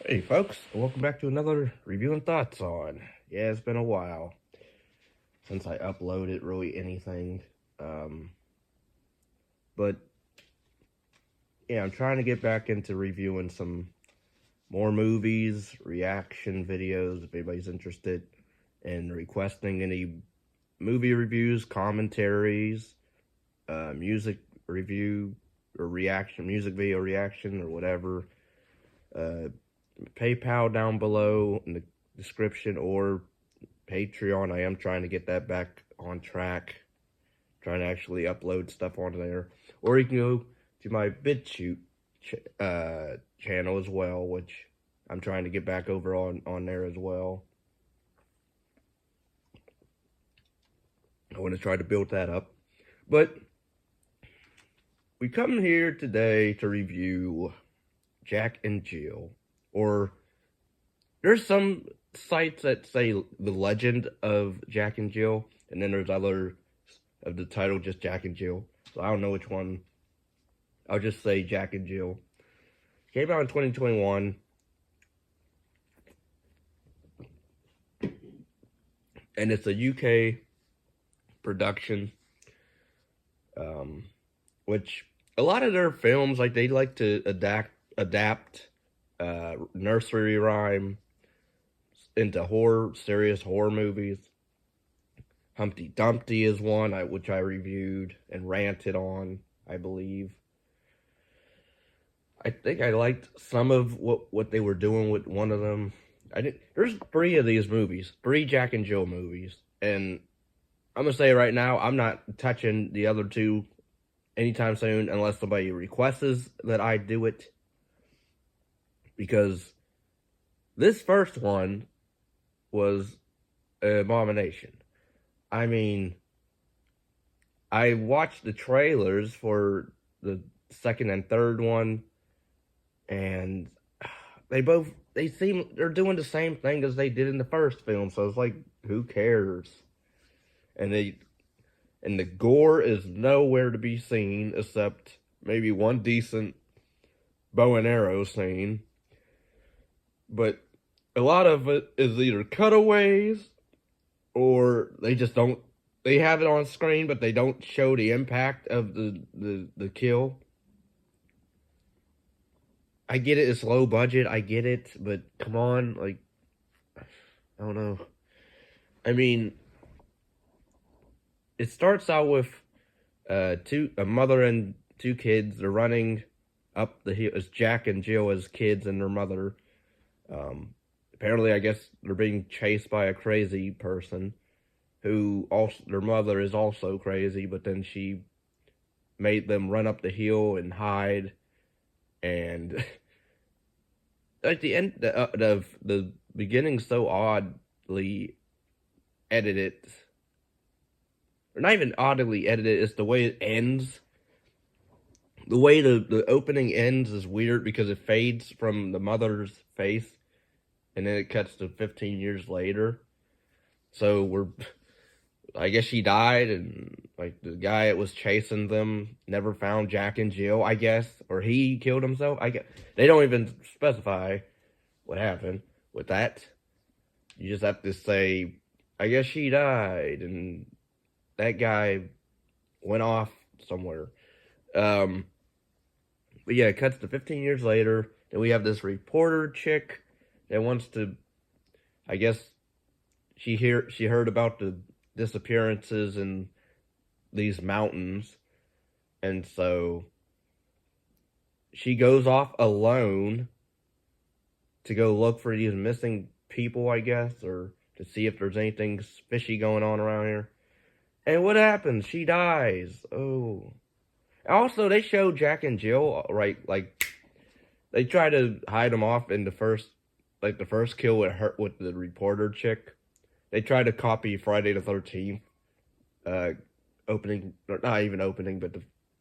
Hey folks, welcome back to another review and thoughts on. Yeah, it's been a while since I uploaded really anything. But yeah, I'm trying to get back into reviewing some more movies, reaction videos, if anybody's interested in requesting any movie reviews, commentaries, music review or reaction, music video reaction or whatever. PayPal down below in the description or Patreon. I am trying to get that back on track. Trying to actually upload stuff onto there. Or you can go to my BitChute channel as well, which I'm trying to get back over on there as well. I want to try to build that up. But we come here today to review Jack and Jill. Or there's some sites that say The Legend of Jack and Jill, and then there's other of the title just Jack and Jill. So I don't know which one. I'll just say Jack and Jill. Came out in 2021. And it's a UK production. Which a lot of their films, like, they like to adapt nursery rhyme into serious horror movies. Humpty Dumpty is one which I reviewed and ranted on, I believe. I think I liked some of what they were doing with one of them. There's 3 of these movies, 3 Jack and Jill movies, and I'm gonna say right now, I'm not touching the other 2 anytime soon unless somebody requests that I do it. Because this first one was an abomination. I mean, I watched the trailers for the second and third one, and they're doing the same thing as they did in the first film, so it's like, who cares? And the gore is nowhere to be seen except maybe one decent bow and arrow scene. But a lot of it is either cutaways or they have it on screen, but they don't show the impact of the kill. I get it, it's low budget, I get it, but come on, like, I don't know. I mean, it starts out with a mother and 2 kids. They're running up the hill. It's Jack and Jill as kids and their mother. Apparently, I guess they're being chased by a crazy person their mother is also crazy, but then she made them run up the hill and hide. And at the end of the beginning, so oddly edited, or not even oddly edited, it's the way it ends. The way the opening ends is weird because it fades from the mother's face, and then it cuts to 15 years later. So I guess she died, and like the guy that was chasing them never found Jack and Jill, I guess, or he killed himself. I guess they don't even specify what happened with that. You just have to say, I guess she died, and that guy went off somewhere. But yeah, it cuts to 15 years later. Then we have this reporter chick that wants to, I guess, she heard about the disappearances in these mountains, and so she goes off alone to go look for these missing people, I guess, or to see if there's anything fishy going on around here. And what happens? She dies. Oh. Also, they show Jack and Jill, right, like, they try to hide them off in the first kill with the reporter chick. They try to copy Friday the 13th opening, or not even opening, but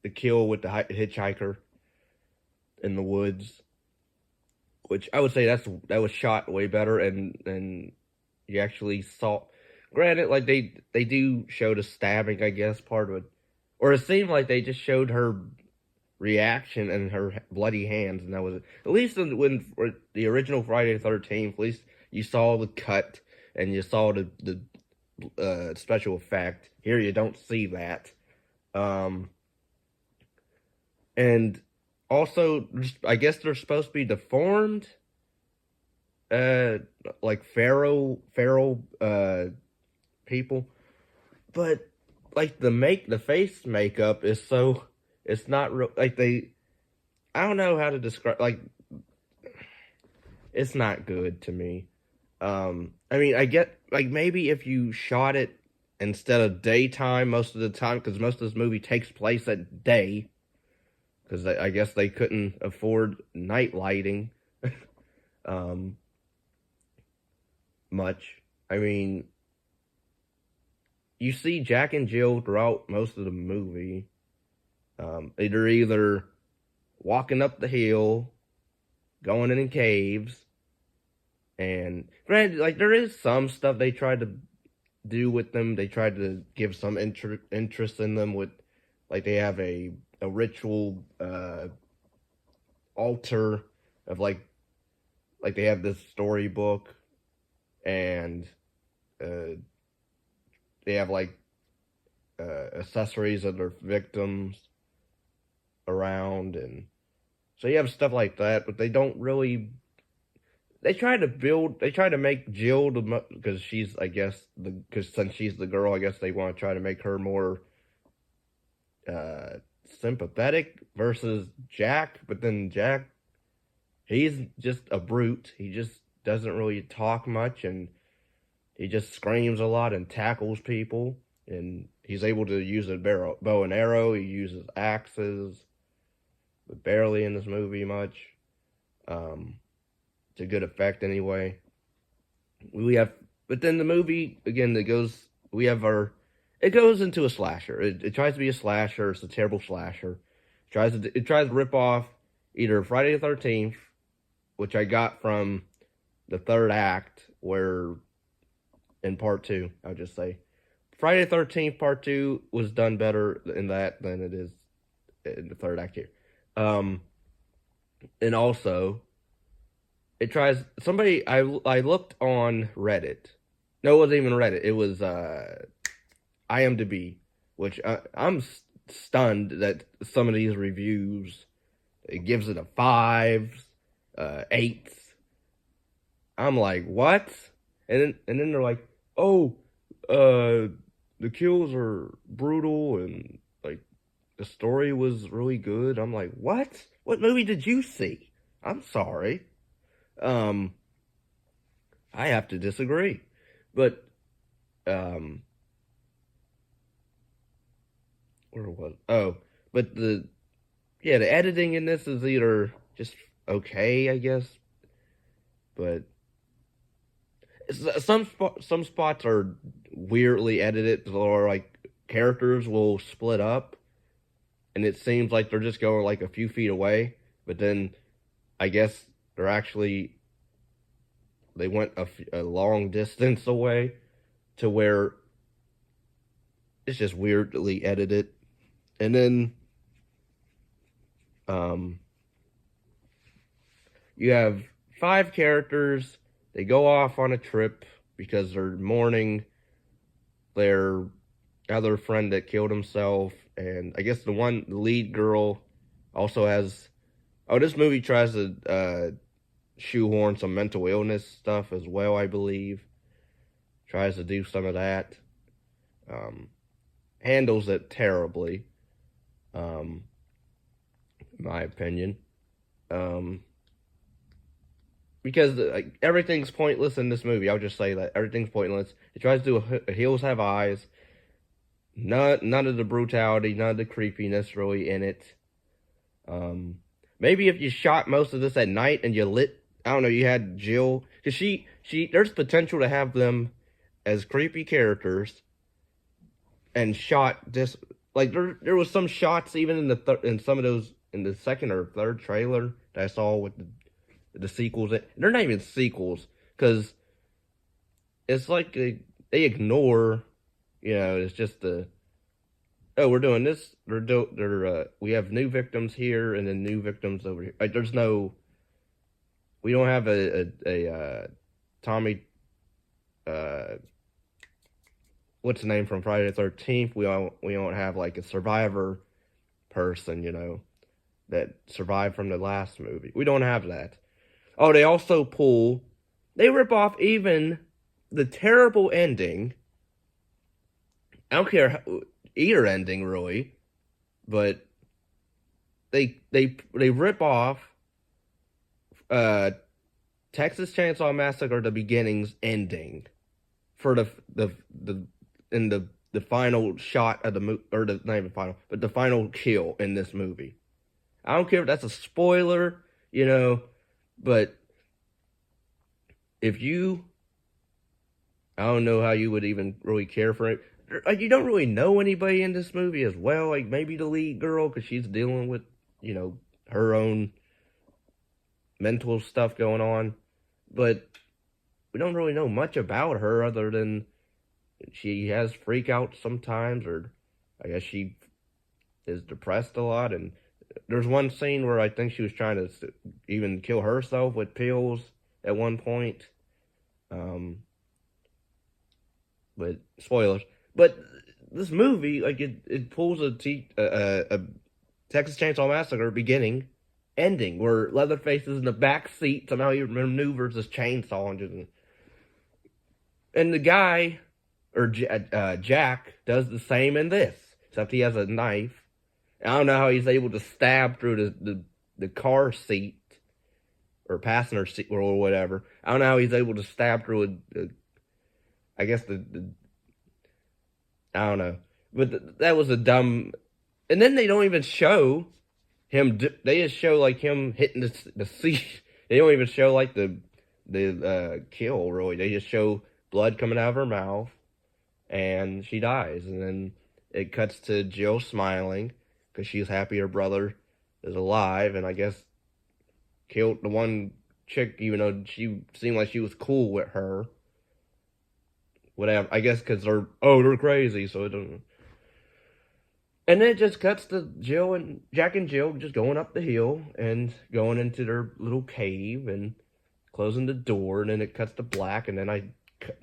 the kill with the hitchhiker in the woods, which I would say that was shot way better, and you actually saw. Granted, like, they do show the stabbing, I guess, part of it, or it seemed like they just showed her reaction and her bloody hands, and that was it. At least when for the original Friday the 13th, at least you saw the cut and you saw the special effect. Here you don't see that. Um, and also, I guess they're supposed to be deformed, uh, like feral people, but like the face makeup is so it's not real. Like they, I don't know how to describe. Like it's not good to me. I mean, I get like maybe if you shot it instead of daytime most of the time, because most of this movie takes place at day, because I guess they couldn't afford night lighting, um, much. I mean, you see Jack and Jill throughout most of the movie. They're either walking up the hill, going in caves, and granted, like there is some stuff they tried to do with them. They tried to give some interest in them with, like they have a ritual altar of like they have this storybook, and uh, they have like accessories of their victims around, and so you have stuff like that, but they don't really. They try to make Jill because she's, I guess, because since she's the girl, I guess they want to try to make her more uh, sympathetic versus Jack. But then Jack, he's just a brute. He just doesn't really talk much, and he just screams a lot and tackles people. And he's able to use a bow and arrow. He uses axes, but barely in this movie much. To good effect anyway. We have, but then the movie again, it goes into a slasher. It tries to be a slasher. It's a terrible slasher. It tries to rip off either Friday the 13th, which I got from the third act, where in part two, I'll just say Friday the 13th part two was done better in that than it is in the third act here. And also it tries somebody I looked on Reddit. No, it wasn't even Reddit. It was IMDb, which I'm stunned that some of these reviews it gives it a 5s, 8s. I'm like, what? And then they're like, oh, the kills are brutal and like the story was really good. I'm like, what? What movie did you see? I'm sorry. I have to disagree. But where was but the editing in this is either just okay, I guess, but some spots are weirdly edited, or like characters will split up, and it seems like they're just going like a few feet away, but then I guess they went a long distance away to where it's just weirdly edited. And then you have 5 characters. They go off on a trip because they're mourning their other friend that killed himself. And I guess the lead girl also has. Oh, this movie tries to shoehorn some mental illness stuff as well, I believe. Tries to do some of that. Handles it terribly, in my opinion. Because everything's pointless in this movie. I'll just say that everything's pointless. It tries to do a Hills Have Eyes. None of the brutality, none of the creepiness really in it. Maybe if you shot most of this at night and you I don't know, you had Jill, because there's potential to have them as creepy characters, and shot this like there was some shots even in some of those in the second or third trailer that I saw with the sequels. They're not even sequels, because it's like they ignore, it's just oh, we're doing this. We have new victims here and then new victims over here. Like, we don't have a Tommy, uh, what's the name from Friday the 13th? We don't have like a survivor person, that survived from the last movie. We don't have that. Oh, they rip off even the terrible ending. I don't care either ending really, but they rip off uh Texas Chainsaw Massacre the beginning's ending for the in the final shot of the movie, or the not even final, but the final kill in this movie. I don't care if that's a spoiler, but if you, I don't know how you would even really care for it. Like, you don't really know anybody in this movie as well. Like, maybe the lead girl, because she's dealing with, her own mental stuff going on. But we don't really know much about her other than she has freakouts sometimes, or I guess she is depressed a lot. And there's one scene where I think she was trying to even kill herself with pills at one point. But spoilers. But this movie, like, it pulls a Texas Chainsaw Massacre beginning, ending, where Leatherface is in the back seat. Somehow he maneuvers this chainsaw and the guy, or Jack, does the same in this, except he has a knife. I don't know how he's able to stab through the car seat or passenger seat or whatever. I don't know how he's able to stab through I guess I don't know, but that was a dumb. And then they don't even show him. They just show like him hitting the seat. They don't even show like the kill really. They just show blood coming out of her mouth, and she dies. And then it cuts to Jill smiling because she's happy her brother is alive, and I guess killed the one chick, even though she seemed like she was cool with her. Whatever, I guess because they're crazy, so it doesn't. And then it just cuts to Jack and Jill just going up the hill and going into their little cave and closing the door, and then it cuts to black, and then I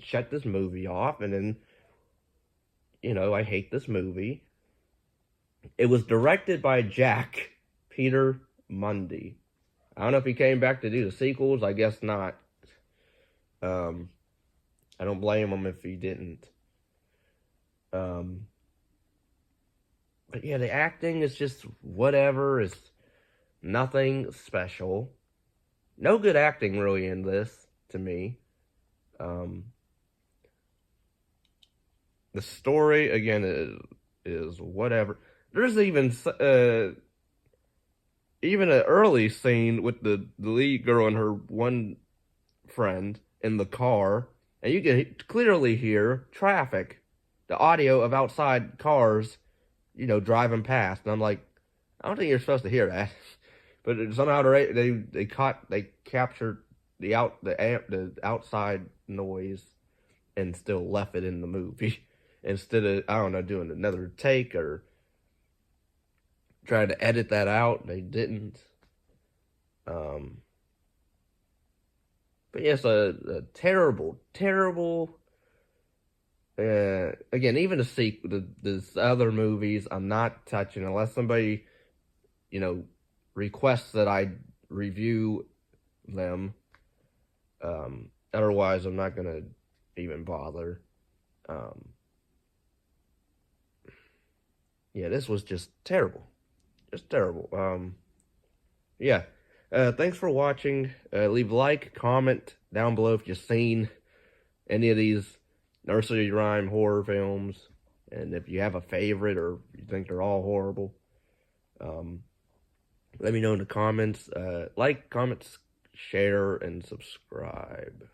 shut this movie off, and then, I hate this movie. It was directed by Jack Peter Mundy. I don't know if he came back to do the sequels. I guess not. I don't blame him if he didn't. But yeah, the acting is just whatever. It's nothing special. No good acting really in this, to me. The story, again, is whatever. There's even an early scene with the lead girl and her one friend in the car, and you can clearly hear traffic, the audio of outside cars, driving past. And I'm like, I don't think you're supposed to hear that, but somehow they captured the outside noise and still left it in the movie instead of, I don't know, doing another take or trying to edit that out. They didn't. But yes, a terrible, terrible. Again, even the other movies, I'm not touching unless somebody, requests that I review them. Otherwise, I'm not gonna even bother. Yeah, this was just terrible, just terrible. Yeah. Thanks for watching. Leave a like, comment down below if you've seen any of these nursery rhyme horror films, and if you have a favorite or you think they're all horrible. Let me know in the comments. Like, comment, share, and subscribe.